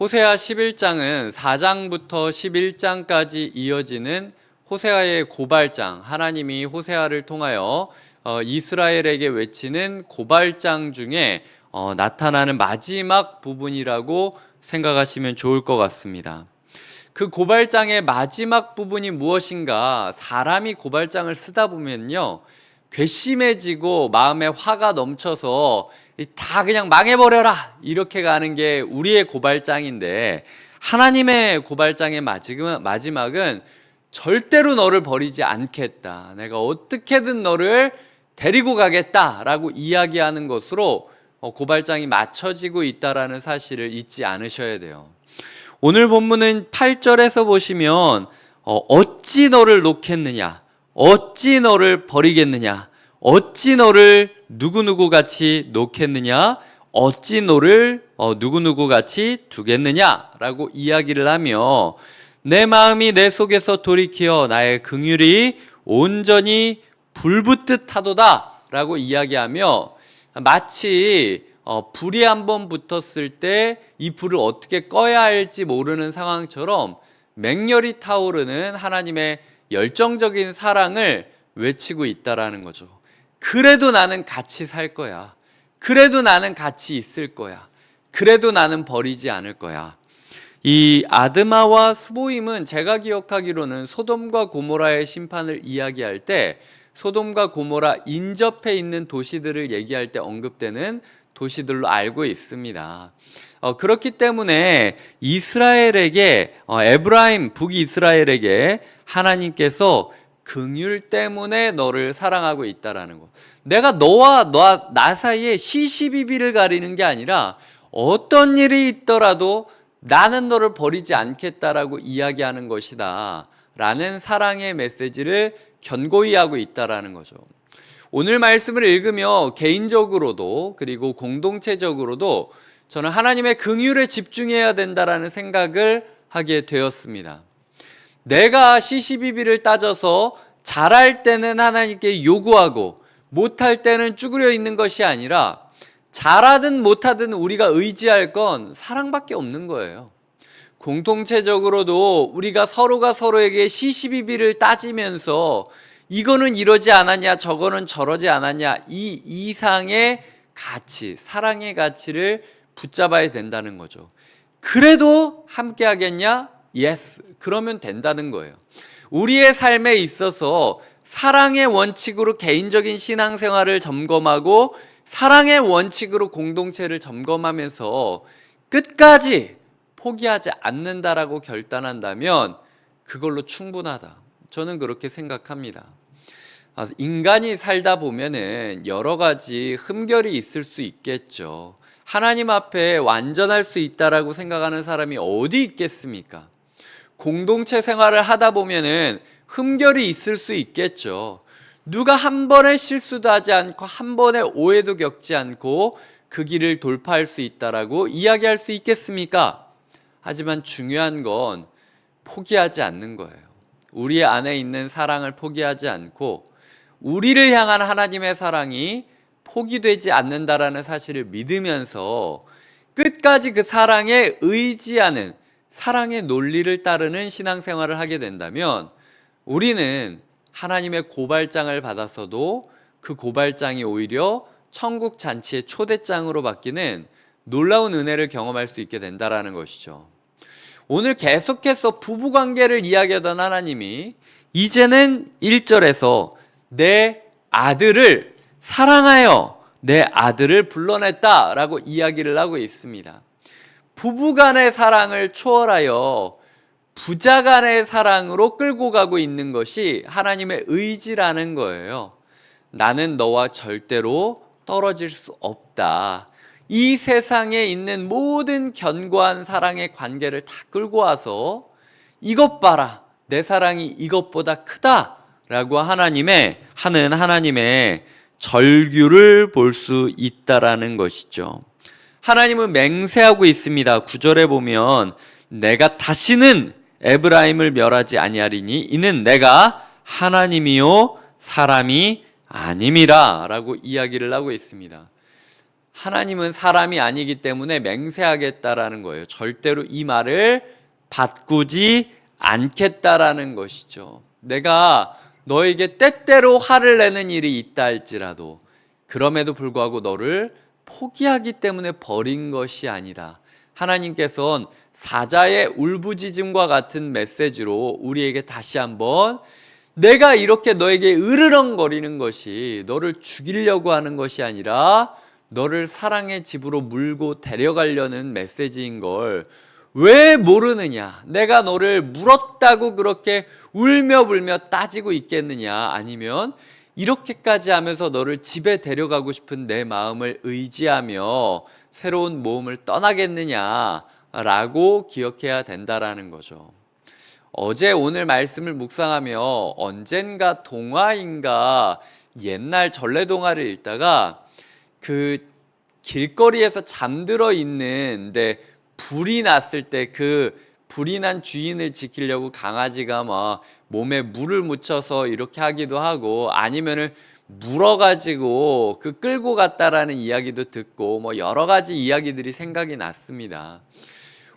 호세아 11장은 4장부터 11장까지 이어지는 호세아의 고발장, 하나님이 호세아를 통하여 이스라엘에게 외치는 고발장 중에 나타나는 마지막 부분이라고 생각하시면 좋을 것 같습니다. 그 고발장의 마지막 부분이 무엇인가? 사람이 고발장을 쓰다 보면요, 괘씸해지고 마음에 화가 넘쳐서 다 그냥 망해버려라 이렇게 가는 게 우리의 고발장인데, 하나님의 고발장의 마지막은 절대로 너를 버리지 않겠다, 내가 어떻게든 너를 데리고 가겠다라고 이야기하는 것으로 고발장이 맞춰지고 있다라는 사실을 잊지 않으셔야 돼요. 오늘 본문은 8절에서 보시면 어찌 너를 놓겠느냐, 어찌 너를 버리겠느냐, 어찌 너를 누구누구 같이 놓겠느냐, 어찌 너를 누구누구 같이 두겠느냐 라고 이야기를 하며, 내 마음이 내 속에서 돌이키어 나의 긍휼이 온전히 불붙듯 하도다 라고 이야기하며, 마치 불이 한번 붙었을 때 이 불을 어떻게 꺼야 할지 모르는 상황처럼 맹렬히 타오르는 하나님의 열정적인 사랑을 외치고 있다라는 거죠. 그래도 나는 같이 살 거야. 그래도 나는 같이 있을 거야. 그래도 나는 버리지 않을 거야. 이 아드마와 스보임은 제가 기억하기로는 소돔과 고모라의 심판을 이야기할 때 소돔과 고모라 인접해 있는 도시들을 얘기할 때 언급되는 도시들로 알고 있습니다. 그렇기 때문에 이스라엘에게, 에브라임 북이스라엘에게 하나님께서 긍휼 때문에 너를 사랑하고 있다라는 것. 내가 너와 나 사이에 시시비비를 가리는 게 아니라 어떤 일이 있더라도 나는 너를 버리지 않겠다라고 이야기하는 것이다 라는 사랑의 메시지를 견고히 하고 있다라는 거죠. 오늘 말씀을 읽으며 개인적으로도 그리고 공동체적으로도 저는 하나님의 긍휼에 집중해야 된다라는 생각을 하게 되었습니다. 내가 시시비비를 따져서 잘할 때는 하나님께 요구하고 못할 때는 쭈그려 있는 것이 아니라, 잘하든 못하든 우리가 의지할 건 사랑밖에 없는 거예요. 공동체적으로도 우리가 서로가 서로에게 시시비비를 따지면서 이거는 이러지 않았냐, 저거는 저러지 않았냐, 이 이상의 가치, 사랑의 가치를 붙잡아야 된다는 거죠. 그래도 함께 하겠냐? Yes. 그러면 된다는 거예요. 우리의 삶에 있어서 사랑의 원칙으로 개인적인 신앙생활을 점검하고 사랑의 원칙으로 공동체를 점검하면서 끝까지 포기하지 않는다라고 결단한다면 그걸로 충분하다. 저는 그렇게 생각합니다. 인간이 살다 보면은 여러 가지 흠결이 있을 수 있겠죠. 하나님 앞에 완전할 수 있다라고 생각하는 사람이 어디 있겠습니까? 공동체 생활을 하다 보면은 흠결이 있을 수 있겠죠. 누가 한 번의 실수도 하지 않고 한 번의 오해도 겪지 않고 그 길을 돌파할 수 있다라고 이야기할 수 있겠습니까? 하지만 중요한 건 포기하지 않는 거예요. 우리 안에 있는 사랑을 포기하지 않고 우리를 향한 하나님의 사랑이 포기되지 않는다라는 사실을 믿으면서 끝까지 그 사랑에 의지하는, 사랑의 논리를 따르는 신앙생활을 하게 된다면 우리는 하나님의 고발장을 받았어도 그 고발장이 오히려 천국 잔치의 초대장으로 바뀌는 놀라운 은혜를 경험할 수 있게 된다라는 것이죠. 오늘 계속해서 부부관계를 이야기하던 하나님이 이제는 1절에서 내 아들을 사랑하여 내 아들을 불러냈다라고 이야기를 하고 있습니다. 부부간의 사랑을 초월하여 부자간의 사랑으로 끌고 가고 있는 것이 하나님의 의지라는 거예요. 나는 너와 절대로 떨어질 수 없다. 이 세상에 있는 모든 견고한 사랑의 관계를 다 끌고 와서 이것 봐라, 내 사랑이 이것보다 크다 라고 하나님의 절규를 볼 수 있다라는 것이죠. 하나님은 맹세하고 있습니다. 9절에 보면 내가 다시는 에브라임을 멸하지 아니하리니 이는 내가 하나님이요 사람이 아님이라 라고 이야기를 하고 있습니다. 하나님은 사람이 아니기 때문에 맹세하겠다라는 거예요. 절대로 이 말을 바꾸지 않겠다라는 것이죠. 내가 너에게 때때로 화를 내는 일이 있다 할지라도 그럼에도 불구하고 너를 포기하기 때문에 버린 것이 아니다. 하나님께서는 사자의 울부짖음과 같은 메시지로 우리에게 다시 한번 내가 이렇게 너에게 으르렁거리는 것이 너를 죽이려고 하는 것이 아니라 너를 사랑의 집으로 물고 데려가려는 메시지인 걸 왜 모르느냐? 내가 너를 물었다고 그렇게 울며 불며 따지고 있겠느냐? 아니면 이렇게까지 하면서 너를 집에 데려가고 싶은 내 마음을 의지하며 새로운 모험을 떠나겠느냐라고 기억해야 된다라는 거죠. 어제 오늘 말씀을 묵상하며 언젠가 동화인가 옛날 전래동화를 읽다가 그 길거리에서 잠들어 있는데 불이 났을 때 그 불이 난 주인을 지키려고 강아지가 막 몸에 물을 묻혀서 이렇게 하기도 하고 아니면은 물어가지고 그 끌고 갔다라는 이야기도 듣고 뭐 여러 가지 이야기들이 생각이 났습니다.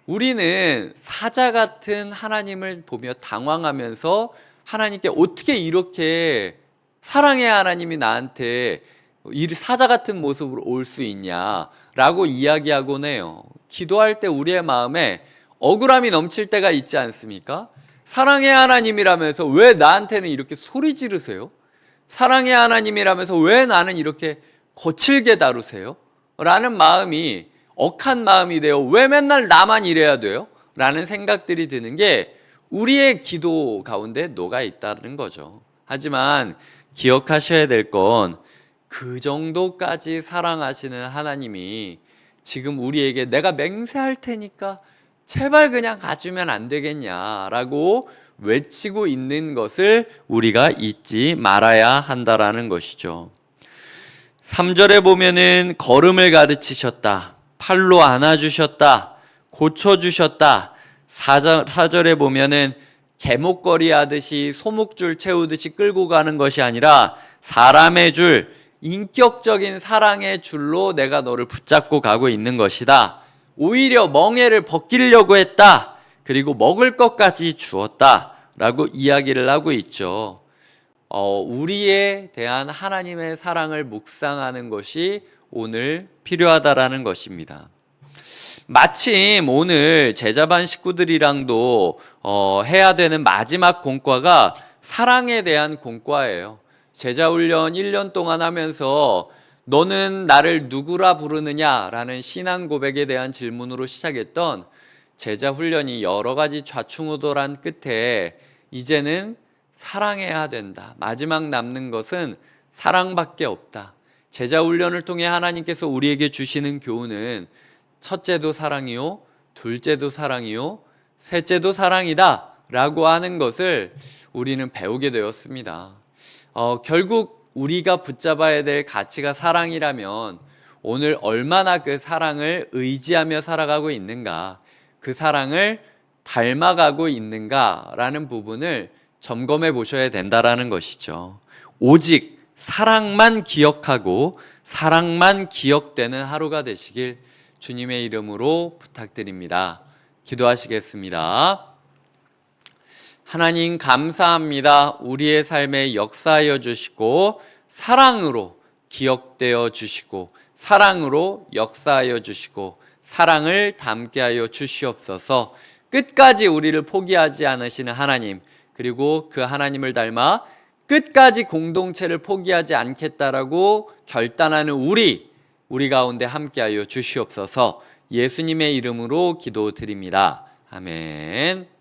우리는 사자 같은 하나님을 보며 당황하면서 하나님께 어떻게 이렇게 사랑의 하나님이 나한테 이 사자 같은 모습으로 올 수 있냐라고 이야기하곤 해요. 기도할 때 우리의 마음에 억울함이 넘칠 때가 있지 않습니까? 사랑의 하나님이라면서 왜 나한테는 이렇게 소리 지르세요? 사랑의 하나님이라면서 왜 나는 이렇게 거칠게 다루세요? 라는 마음이 억한 마음이 되어 왜 맨날 나만 이래야 돼요? 라는 생각들이 드는 게 우리의 기도 가운데 녹아 있다는 거죠. 하지만 기억하셔야 될 건 그 정도까지 사랑하시는 하나님이 지금 우리에게 내가 맹세할 테니까 제발 그냥 가주면 안 되겠냐라고 외치고 있는 것을 우리가 잊지 말아야 한다라는 것이죠. 3절에 보면은 걸음을 가르치셨다, 팔로 안아주셨다, 고쳐주셨다. 4절에 보면은 개목걸이 하듯이 소목줄 채우듯이 끌고 가는 것이 아니라 사람의 줄, 인격적인 사랑의 줄로 내가 너를 붙잡고 가고 있는 것이다. 오히려 멍에를 벗기려고 했다. 그리고 먹을 것까지 주었다. 라고 이야기를 하고 있죠. 우리에 대한 하나님의 사랑을 묵상하는 것이 오늘 필요하다라는 것입니다. 마침 오늘 제자반 식구들이랑도 해야 되는 마지막 공과가 사랑에 대한 공과예요. 제자훈련 1년 동안 하면서 너는 나를 누구라 부르느냐라는 신앙 고백에 대한 질문으로 시작했던 제자훈련이 여러 가지 좌충우돌한 끝에 이제는 사랑해야 된다. 마지막 남는 것은 사랑밖에 없다. 제자훈련을 통해 하나님께서 우리에게 주시는 교훈은 첫째도 사랑이요, 둘째도 사랑이요, 셋째도 사랑이다 라고 하는 것을 우리는 배우게 되었습니다. 결국 우리가 붙잡아야 될 가치가 사랑이라면 오늘 얼마나 그 사랑을 의지하며 살아가고 있는가, 그 사랑을 닮아가고 있는가라는 부분을 점검해 보셔야 된다라는 것이죠. 오직 사랑만 기억하고 사랑만 기억되는 하루가 되시길 주님의 이름으로 부탁드립니다. 기도하시겠습니다. 하나님 감사합니다. 우리의 삶에 역사하여 주시고 사랑으로 기억되어 주시고 사랑으로 역사하여 주시고 사랑을 담게 하여 주시옵소서. 끝까지 우리를 포기하지 않으시는 하나님, 그리고 그 하나님을 닮아 끝까지 공동체를 포기하지 않겠다라고 결단하는 우리 가운데 함께하여 주시옵소서. 예수님의 이름으로 기도드립니다. 아멘.